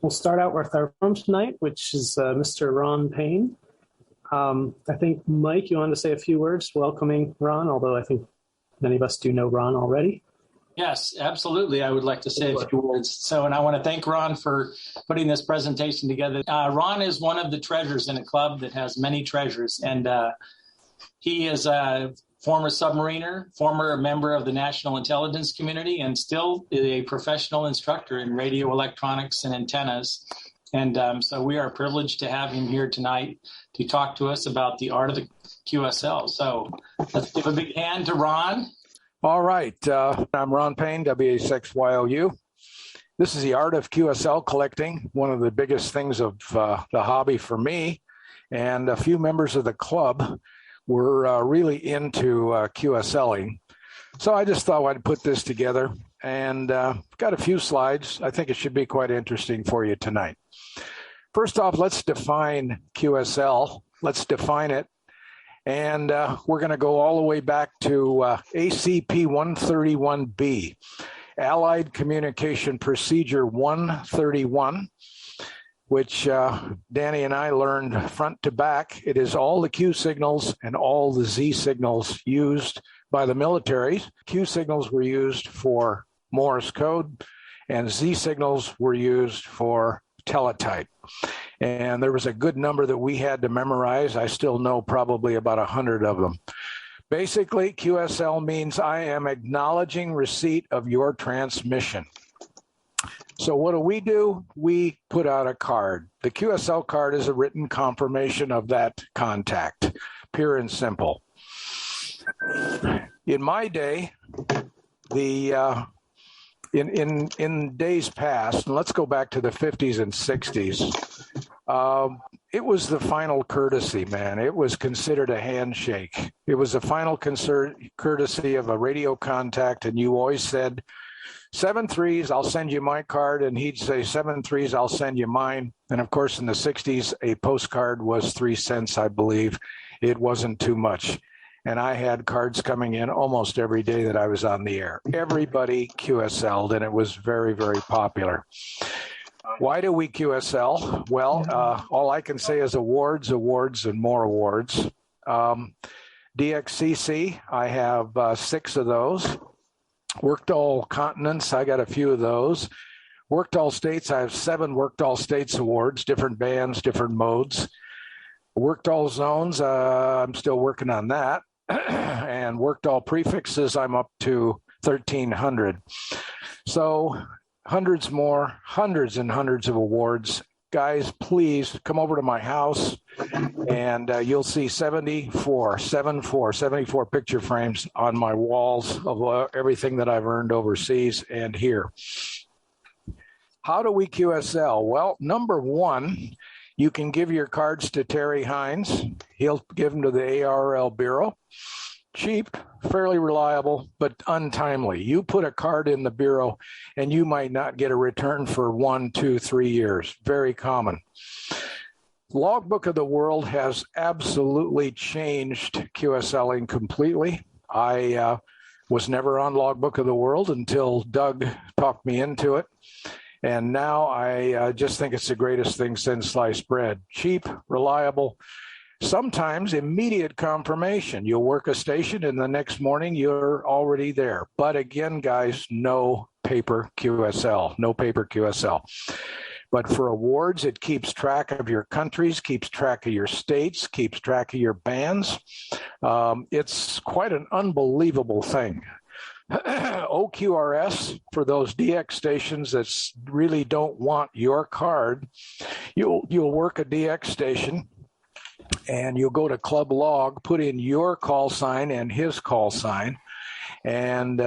We'll start out with our forum tonight, which is Mr. Ron Payne. I think, Mike, you wanted to say a few words welcoming Ron, although I think many of us do know Ron already. Yes, absolutely. I would like to say a few words. And I want to thank Ron for putting this presentation together. Ron is one of the treasures in a club that has many treasures, and he is a former submariner, former member of the national intelligence community, and still a professional instructor in radio electronics and antennas. And so we are privileged to have him here tonight to talk to us about the art of the QSL. So let's give a big hand to Ron. All right. I'm Ron Payne, WA6YOU. This is the art of QSL collecting, one of the biggest things of the hobby for me. And a few members of the club were really into QSLing. So I just thought I'd put this together, and got a few slides. I think it should be quite interesting for you tonight. First off, let's define QSL. Let's define it. And we're going to go all the way back to ACP 131B, Allied Communication Procedure 131, which Danny and I learned front to back. It is all the Q signals and all the Z signals used by the military. Q signals were used for Morse code, and Z signals were used for teletype. And there was a good number that we had to memorize. I still know probably about 100 of them. Basically, QSL means I am acknowledging receipt of your transmission. So what do? We put out a card. The QSL card is a written confirmation of that contact, pure and simple. In my day, in days past, and let's go back to the 50s and 60s, it was the final courtesy, man. It was considered a handshake. It was the final courtesy of a radio contact, and you always said, 7 3s, I'll send you my card, and he'd say 7 3s, I'll send you mine. And of course, in the 60s, a postcard was 3 cents, I believe. It wasn't too much. And I had cards coming in almost every day that I was on the air. Everybody QSL'd, and it was very, very popular. Why do we QSL? Well, all I can say is awards, and more awards. DXCC, I have 6 of those. Worked all continents, I got a few of those. Worked all states, I have 7 Worked all states awards, different bands, different modes. Worked all zones, I'm still working on that. And worked all prefixes, I'm up to 1,300. So hundreds more, hundreds and hundreds of awards. Guys, please come over to my house, and you'll see 74 picture frames on my walls of everything that I've earned overseas and here. How do we QSL? Well, number one, you can give your cards to Terry Hines. He'll give them to the ARL Bureau. Cheap, fairly reliable, but untimely. You put a card in the Bureau and you might not get a return for 1, 2, 3 years. Very common. Logbook of the World has absolutely changed QSLing completely. I was never on Logbook of the World until Doug talked me into it. And now I just think it's the greatest thing since sliced bread. Cheap, reliable, sometimes immediate confirmation. You'll work a station and the next morning you're already there. But again, guys, no paper QSL, no paper QSL. But for awards, it keeps track of your countries, keeps track of your states, keeps track of your bands. It's quite an unbelievable thing. OQRS, for those DX stations that really don't want your card, you'll work a DX station and you'll go to Club Log, put in your call sign and his call sign, and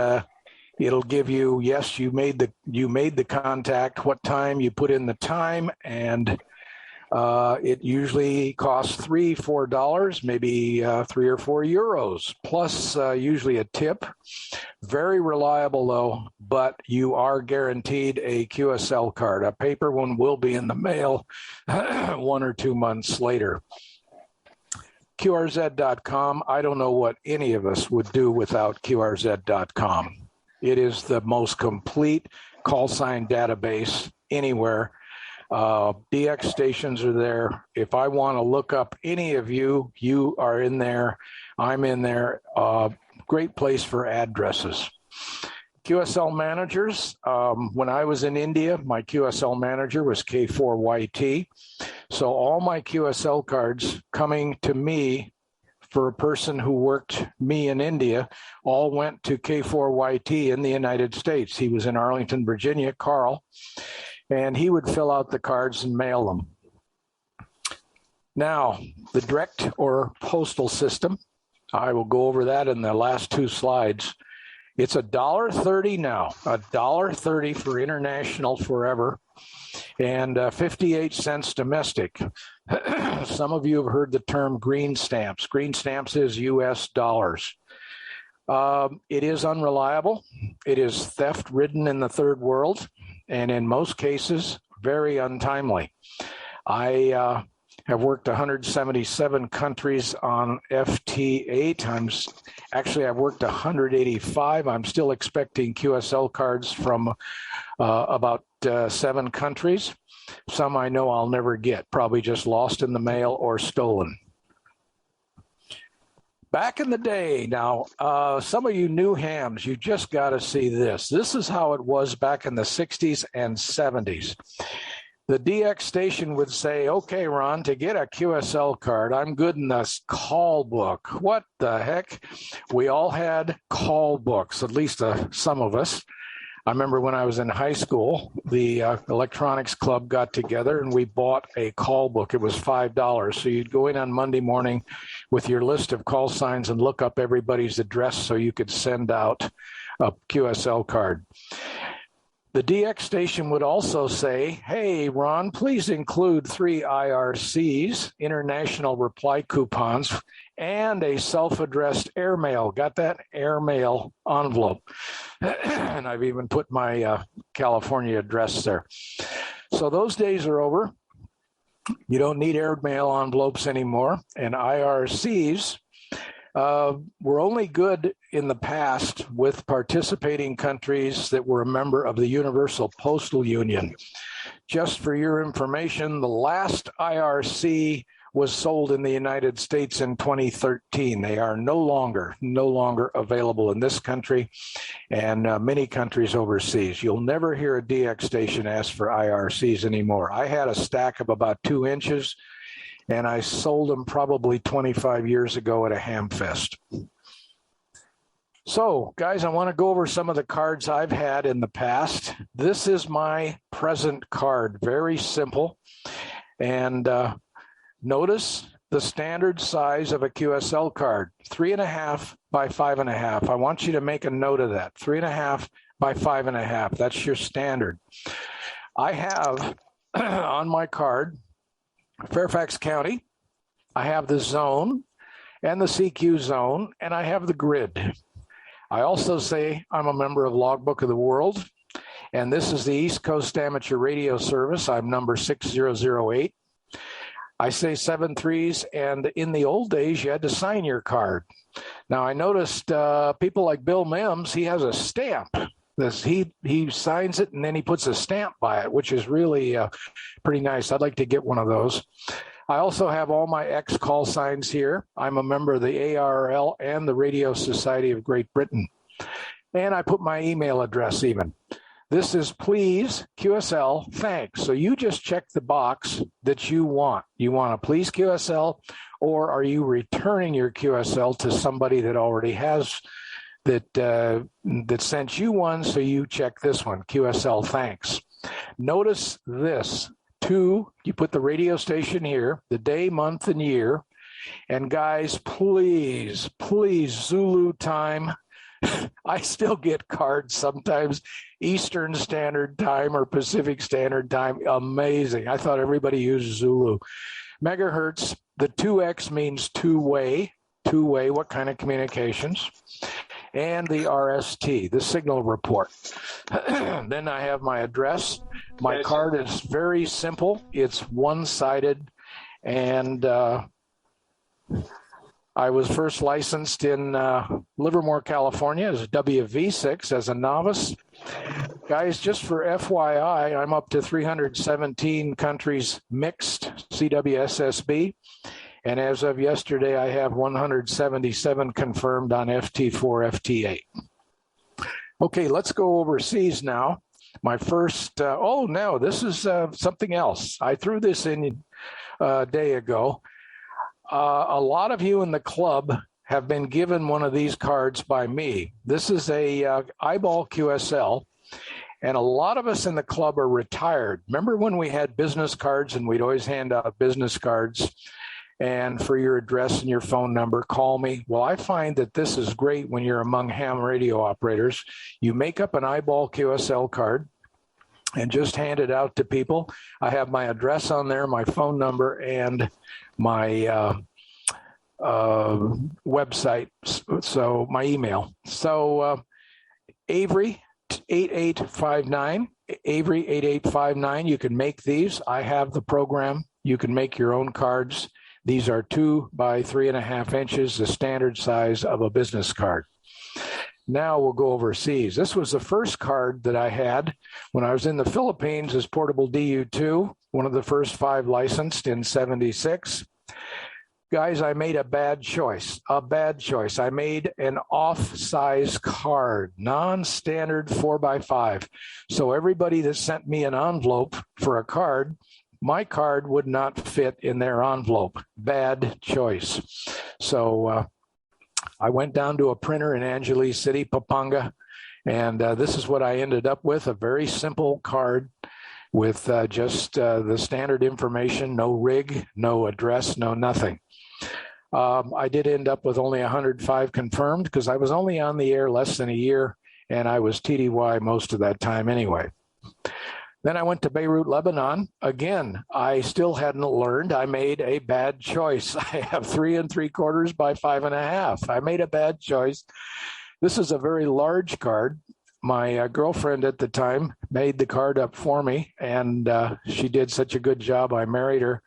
it'll give you, yes, you made the contact, what time, you put in the time, and it usually costs $3-4, maybe 3 or 4 euros, plus usually a tip. Very reliable though, but you are guaranteed a QSL card. A paper one will be in the mail 1 or 2 months later. QRZ.com, I don't know what any of us would do without QRZ.com. It is the most complete call sign database anywhere. DX stations are there. If I want to look up any of you, you are in there. I'm in there. Great place for addresses. QSL managers. When I was in India, my QSL manager was K4YT. So all my QSL cards coming to me for a person who worked me in India all went to K4YT in the United States. He was in Arlington, Virginia, Carl, and he would fill out the cards and mail them. Now, the direct or postal system, I will go over that in the last two slides. It's $1.30 now, $1.30 for international forever, and 58 cents domestic. Some of you have heard the term green stamps. Green stamps is US dollars. It is unreliable. It is theft-ridden in the third world, and in most cases, very untimely. I have worked 177 countries on FT8. I've worked 185. I'm still expecting QSL cards from about 7 countries. Some I know I'll never get, probably just lost in the mail or stolen. Back in the day, now, some of you new hams, you just got to see this. This is how it was back in the 60s and 70s. The DX station would say, okay, Ron, to get a QSL card, I'm good in this call book. What the heck? We all had call books, at least some of us. I remember when I was in high school, the electronics club got together and we bought a call book. It was $5. So you'd go in on Monday morning with your list of call signs and look up everybody's address so you could send out a QSL card. The DX station would also say, hey, Ron, please include 3 IRCs, international reply coupons, and a self-addressed airmail. Got that? Airmail envelope. And I've even put my California address there. So those days are over. You don't need airmail envelopes anymore. And IRCs were only good in the past with participating countries that were a member of the Universal Postal Union. Just for your information, the last IRC was sold in the United States in 2013. They are no longer available in this country and many countries overseas. You'll never hear a DX station ask for IRCs anymore. I had a stack of about 2 inches, and I sold them probably 25 years ago at a ham fest. So, guys, I want to go over some of the cards I've had in the past. This is my present card, very simple. And notice the standard size of a QSL card, 3.5 by 5.5. I want you to make a note of that, 3.5 by 5.5. That's your standard. I have on my card Fairfax County, I have the zone and the CQ zone, and I have the grid. I also say I'm a member of Logbook of the World, and this is the East Coast Amateur Radio Service. I'm number 6008. I say 73s, and in the old days, you had to sign your card. Now, I noticed people like Bill Mims, he has a stamp. He signs it, and then he puts a stamp by it, which is really pretty nice. I'd like to get one of those. I also have all my X call signs here. I'm a member of the ARL and the Radio Society of Great Britain. And I put my email address even. This is please QSL, thanks. So you just check the box that you want. You want a please QSL, or are you returning your QSL to somebody that already has that sent you one, so you check this one, QSL, thanks. Notice this. 2, you put the radio station here, the day, month, and year. And guys, please, Zulu time. I still get cards sometimes, Eastern Standard Time or Pacific Standard Time. Amazing. I thought everybody used Zulu. Megahertz, the 2X means two-way. Two-way, what kind of communications? And the RST, the signal report. Then I have my address. My card is very simple. It's one-sided, and I I was first licensed in Livermore, California as a WV6 as a novice. Guys, just for FYI, I'm up to 317 countries mixed CWSSB. And as of yesterday, I have 177 confirmed on FT4, FT8. Okay, let's go overseas now. My first, no, this is something else. I threw this in a day ago. A lot of you in the club have been given one of these cards by me. This is a eyeball-QSL, and a lot of us in the club are retired. Remember when we had business cards and we'd always hand out business cards and for your address and your phone number, call me? Well, I find that this is great when you're among ham radio operators. You make up an eyeball-QSL card and just hand it out to people. I have my address on there, my phone number, and my website, so my email. So Avery 8859, Avery 8859, you can make these. I have the program. You can make your own cards. These are 2 by 3.5 inches, the standard size of a business card. Now we'll go overseas. This was the first card that I had when I was in the Philippines as portable DU2, one of the first 5 licensed in 76. Guys, I made a bad choice. I made an off-size card, non-standard 4x5. So everybody that sent me an envelope for a card, my card would not fit in their envelope. Bad choice. So I went down to a printer in Angeles City, Pampanga, and this is what I ended up with, a very simple card with just the standard information, no rig, no address, no nothing. I did end up with only 105 confirmed because I was only on the air less than a year, and I was TDY most of that time anyway. Then I went to Beirut, Lebanon. Again, I still hadn't learned. I made a bad choice. I have 3 3/4 by 5.5. I made a bad choice. This is a very large card. My girlfriend at the time made the card up for me, and she did such a good job. I married her.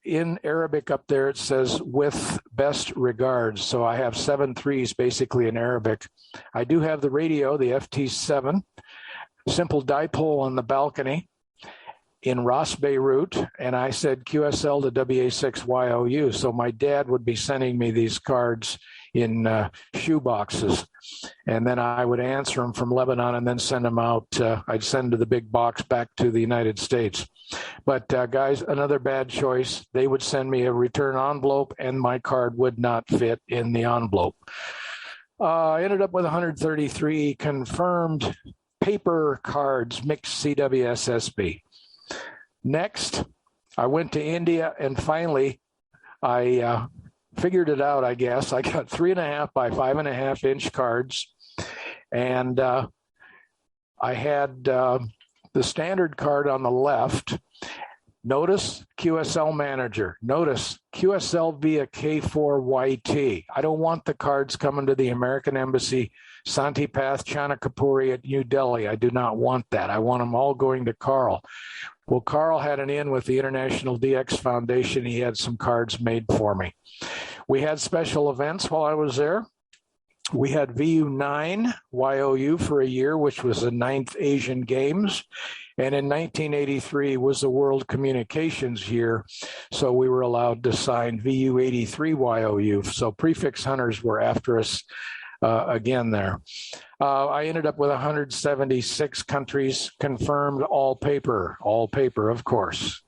In Arabic up there, it says, with best regards. So I have 7 3s basically in Arabic. I do have the radio, the FT7. Simple dipole on the balcony in Ras, Beirut, and I said QSL to WA6YOU. So my dad would be sending me these cards in shoe boxes, and then I would answer them from Lebanon and then send them out. I'd send to the big box back to the United States. But guys, another bad choice. They would send me a return envelope, and my card would not fit in the envelope. I ended up with 133 confirmed paper cards, mixed CWSSB. Next, I went to India, and finally, I figured it out, I guess. I got 3.5 by 5.5 inch cards, and I had the standard card on the left. Notice QSL manager. Notice QSL via K4YT. I don't want the cards coming to the American Embassy, Santipath, Chanakapuri at New Delhi. I do not want that. I want them all going to Carl. Well, Carl had an in with the International DX Foundation. He had some cards made for me. We had special events while I was there. We had VU9 YOU for a year, which was the 9th Asian Games. And in 1983 was the World Communications year, so we were allowed to sign VU83 YOU. So prefix hunters were after us again there. I ended up with 176 countries confirmed, all paper, of course.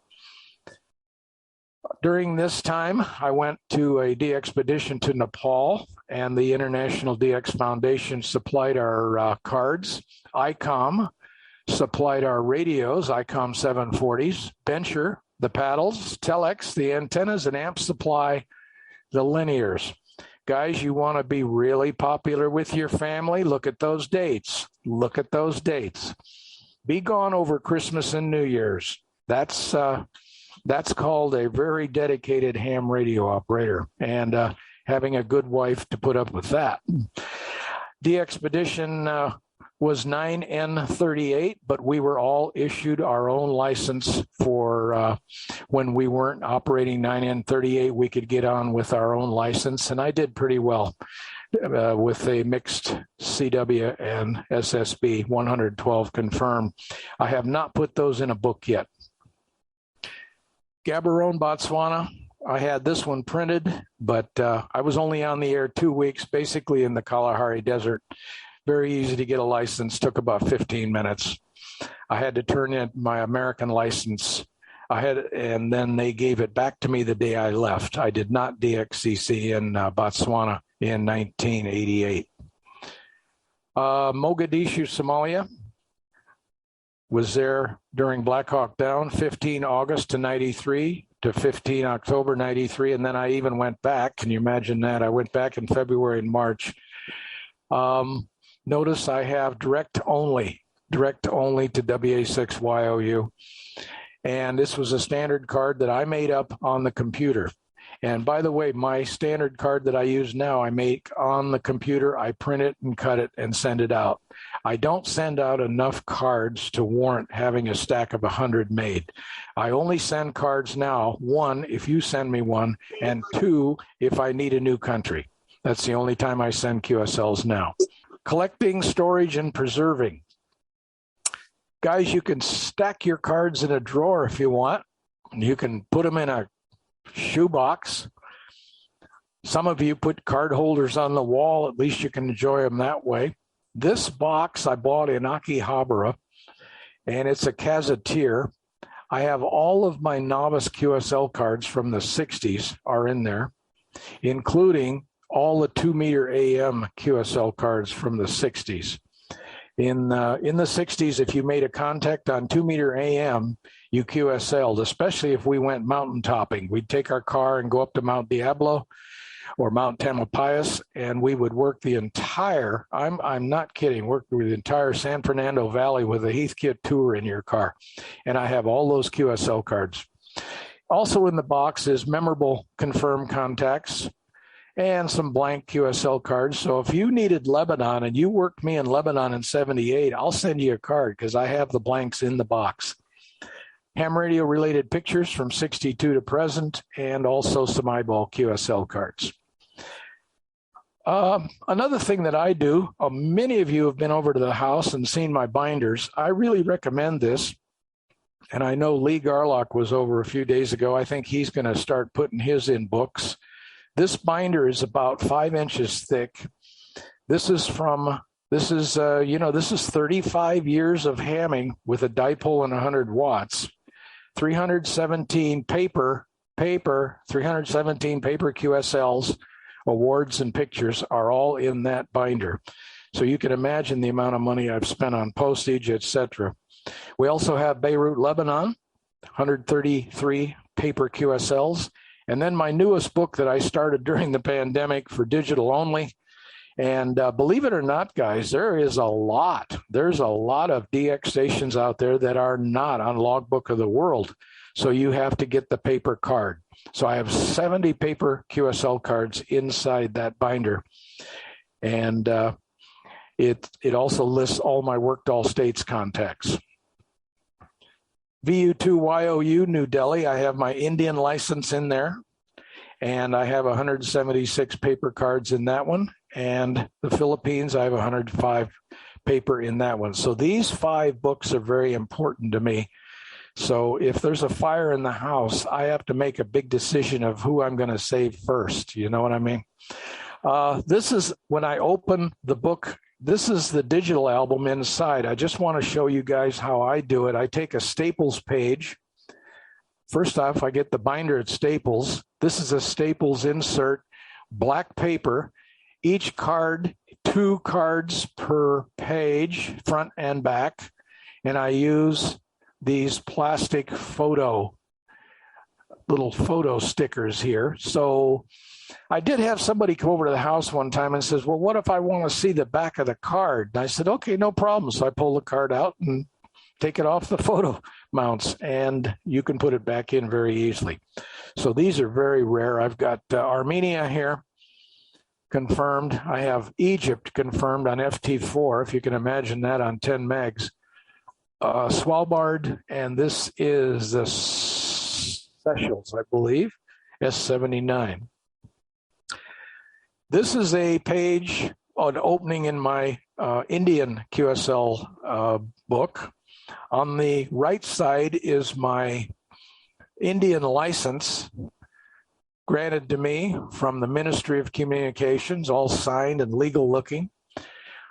During this time, I went to a DXpedition to Nepal, and the International DX Foundation supplied our cards. ICOM supplied our radios, ICOM 740s, Bencher, the paddles, Telex, the antennas, and amp supply, the linears. Guys, you want to be really popular with your family? Look at those dates. Look at those dates. Be gone over Christmas and New Year's. That's called a very dedicated ham radio operator, and having a good wife to put up with that. DXpedition was 9N38, but we were all issued our own license for when we weren't operating 9N38, we could get on with our own license, and I did pretty well with a mixed CW and SSB 112 confirmed. I have not put those in a book yet. Gaborone, Botswana. I had this one printed, but I was only on the air 2 weeks, basically in the Kalahari Desert. Very easy to get a license, took about 15 minutes. I had to turn in my American license. And then they gave it back to me the day I left. I did not DXCC in Botswana in 1988. Mogadishu, Somalia. Was there during Black Hawk Down, 15 August to 93 to 15 October 93. And then I even went back. Can you imagine that? I went back in February and March. Notice I have direct only to WA6YOU. And this was a standard card that I made up on the computer. And by the way, my standard card that I use now, I make on the computer, I print it and cut it and send it out. I don't send out enough cards to warrant having a stack of 100 made. I only send cards now, one, if you send me one, and two, if I need a new country. That's the only time I send QSLs now. Collecting, storage, and preserving. Guys, you can stack your cards in a drawer if you want. You can put them in a shoebox. Some of you put card holders on the wall. At least you can enjoy them that way. This box I bought in Akihabara, and it's a gazetteer. I have all of my novice QSL cards from the 60s are in there, including all the 2-meter AM QSL cards from the 60s. In the 60s, if you made a contact on 2-meter AM, you QSL'd, especially if we went mountain topping. We'd take our car and go up to Mount Diablo or Mount Tamalpais, and we would work the entire, I'm not kidding, work the entire San Fernando Valley with a Heathkit tour in your car. And I have all those QSL cards. Also in the box is memorable confirmed contacts and some blank QSL cards. So if you needed Lebanon and you worked me in Lebanon in 78, I'll send you a card because I have the blanks in the box. Ham radio related pictures from 62 to present, and also some eyeball QSL cards. Another thing that I do, many of you have been over to the house and seen my binders. I really recommend this. And I know Lee Garlock was over a few days ago. I think he's going to start putting his in books. This binder is about 5 inches thick. This is 35 years of hamming with a dipole and 100 watts. 317 paper 317 paper QSLs, awards and pictures are all in that binder. So you can imagine the amount of money I've spent on postage, etc. We also have Beirut, Lebanon, 133 paper QSLs. And then my newest book that I started during the pandemic for digital only. And believe it or not, guys, there's a lot of DX stations out there that are not on Logbook of the World. So you have to get the paper card. So I have 70 paper QSL cards inside that binder. And it also lists all my worked all states contacts. WA6YOU, New Delhi, I have my Indian license in there. And I have 176 paper cards in that one. And the Philippines, I have 105 paper in that one. So these 5 books are very important to me. So if there's a fire in the house, I have to make a big decision of who I'm going to save first. You know what I mean? This is when I open the book. This is the digital album inside. I just want to show you guys how I do it. I take a Staples page. First off, I get the binder at Staples. This is a Staples insert, black paper. Each card, 2 cards per page, front and back. And I use these plastic little photo stickers here. So I did have somebody come over to the house one time and says, well, what if I want to see the back of the card? And I said, okay, no problem. So I pull the card out and take it off the photo mounts, and you can put it back in very easily. So these are very rare. I've got Armenia here, confirmed. I have Egypt confirmed on FT4, if you can imagine that on 10 megs. Svalbard, and this is the Seychelles, I believe, S79. This is a page, an opening in my Indian QSL book. On the right side is my Indian license granted to me from the Ministry of Communications, all signed and legal looking.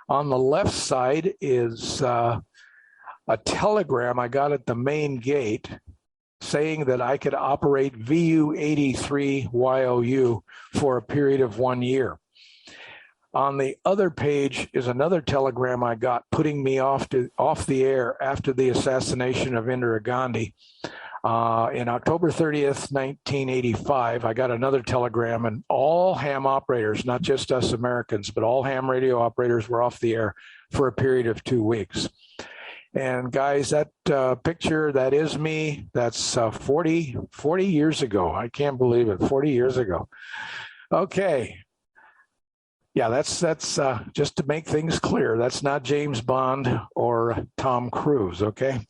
On the left side is a telegram I got at the main gate saying that I could operate VU83YOU for a period of 1 year. On the other page is another telegram I got putting me off the air after the assassination of Indira Gandhi. In October 30th, 1985, I got another telegram, and all ham operators, not just us Americans, but all ham radio operators were off the air for a period of 2 weeks. And guys, that picture, that is me. That's 40 years ago. I can't believe it, 40 years ago. Okay. Yeah, that's just to make things clear. That's not James Bond or Tom Cruise, okay?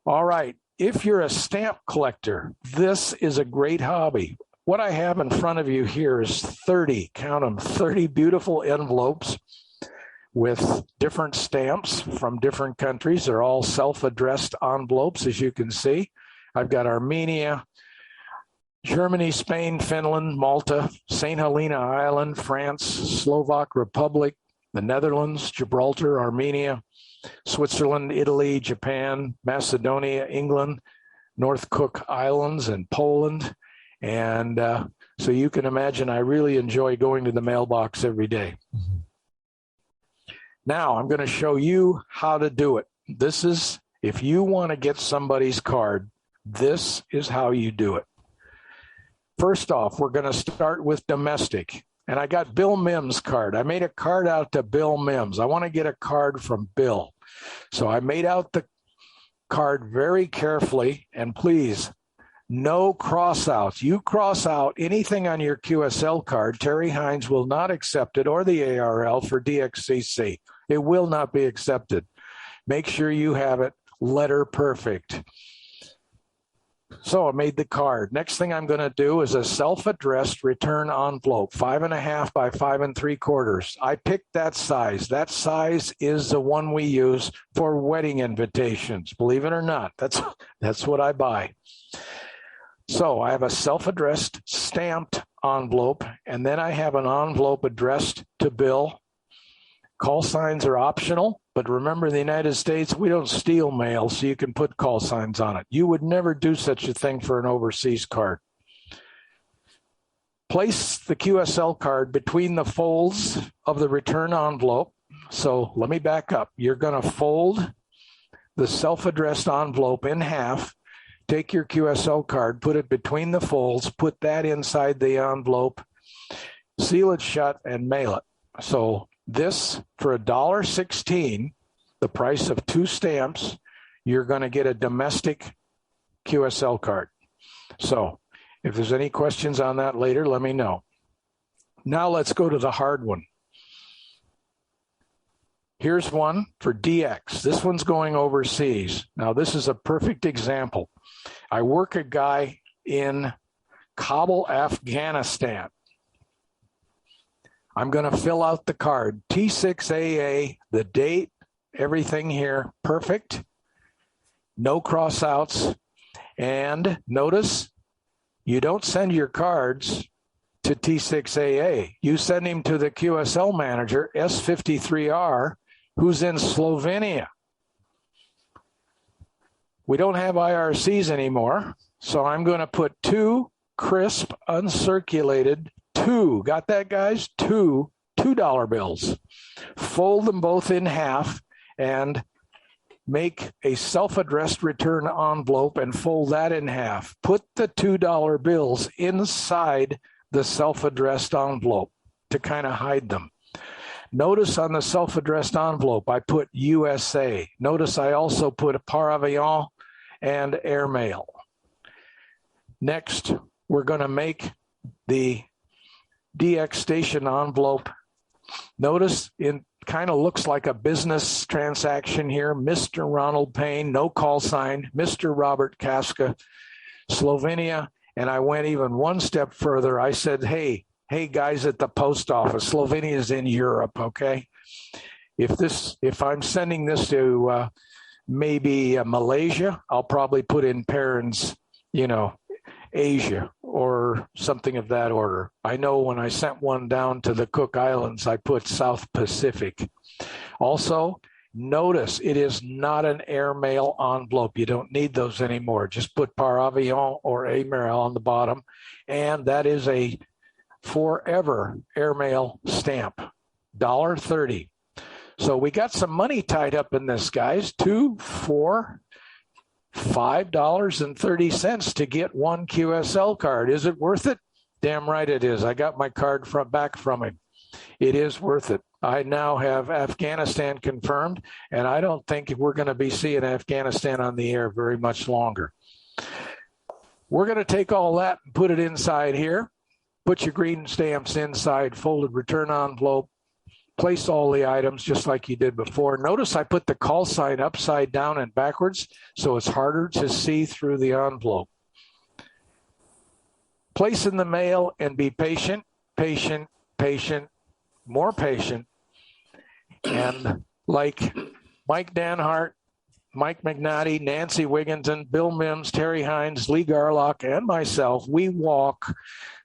All right. If you're a stamp collector, this is a great hobby. What I have in front of you here is 30, count them, 30 beautiful envelopes with different stamps from different countries. They're all self-addressed envelopes, as you can see. I've got Armenia, Germany, Spain, Finland, Malta, St. Helena Island, France, Slovak Republic, the Netherlands, Gibraltar, Armenia, Switzerland, Italy, Japan, Macedonia, England, North Cook Islands, and Poland. And so you can imagine I really enjoy going to the mailbox every day. Now I'm going to show you how to do it. This is, if you want to get somebody's card, this is how you do it. First off, we're going to start with domestic. And I got Bill Mims' card. I made a card out to Bill Mims. I want to get a card from Bill. So I made out the card very carefully. And please, no cross-outs. You cross out anything on your QSL card, Terry Hines will not accept it, or the ARL for DXCC. It will not be accepted. Make sure you have it letter perfect. So I made the card. Next thing I'm going to do is a self-addressed return envelope, 5.5 by 5 3/4. I picked that size. That size is the one we use for wedding invitations. Believe it or not, that's what I buy. So I have a self-addressed stamped envelope, and then I have an envelope addressed to Bill. Call signs are optional, but remember, in the United States, we don't steal mail, so you can put call signs on it. You would never do such a thing for an overseas card. Place the QSL card between the folds of the return envelope. So let me back up. You're going to fold the self-addressed envelope in half. Take your QSL card, put it between the folds, put that inside the envelope, seal it shut, and mail it. So this, for $1.16, the price of 2 stamps, you're going to get a domestic QSL card. So if there's any questions on that later, let me know. Now let's go to the hard one. Here's one for DX. This one's going overseas. Now this is a perfect example. I work a guy in Kabul, Afghanistan. I'm going to fill out the card. T6AA, the date, everything here, perfect. No cross-outs. And notice, you don't send your cards to T6AA. You send him to the QSL manager, S53R, who's in Slovenia. We don't have IRCs anymore, so I'm going to put 2 crisp, uncirculated, got that, guys? $2 bills. Fold them both in half and make a self-addressed return envelope and fold that in half. Put the $2 bills inside the self-addressed envelope to kind of hide them. Notice on the self-addressed envelope, I put USA. Notice I also put a par avion and airmail. Next, we're going to make the DX station envelope. Notice it kind of looks like a business transaction here. Mr. Ronald Payne, no call sign. Mr. Robert Kaska, Slovenia. And I went even one step further. I said, hey guys at the post office, Slovenia is in Europe, okay? If I'm sending this to maybe Malaysia, I'll probably put in parents, Asia or something of that order. I know when I sent one down to the Cook Islands, I put South Pacific. Also, notice it is not an airmail envelope. You don't need those anymore. Just put par avion or airmail on the bottom, and that is a forever airmail stamp, $1.30. So we got some money tied up in this, guys. $2, $4, $5.30 to get one QSL card. Is it worth it? Damn right it is. I got my card back from him. It is worth it. I now have Afghanistan confirmed, and I don't think we're going to be seeing Afghanistan on the air very much longer. We're going to take all that and put it inside here. Put your green stamps inside, folded return envelope. Place all the items just like you did before. Notice I put the call sign upside down and backwards, so it's harder to see through the envelope. Place in the mail and be patient, more patient. And like Mike Danhart, Mike McNally, Nancy Wigginton, Bill Mims, Terry Hines, Lee Garlock, and myself, we walk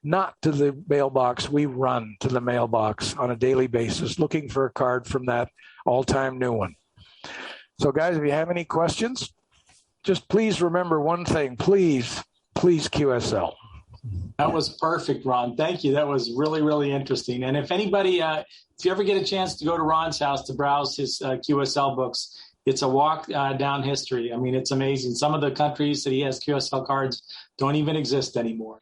not to the mailbox, we run to the mailbox on a daily basis looking for a card from that all-time new one. So guys, if you have any questions, just please remember one thing, please QSL. That was perfect, Ron. Thank you. That was really, really interesting. And if anybody, if you ever get a chance to go to Ron's house to browse his QSL books, it's a walk down history. I mean, it's amazing. Some of the countries that he has QSL cards don't even exist anymore.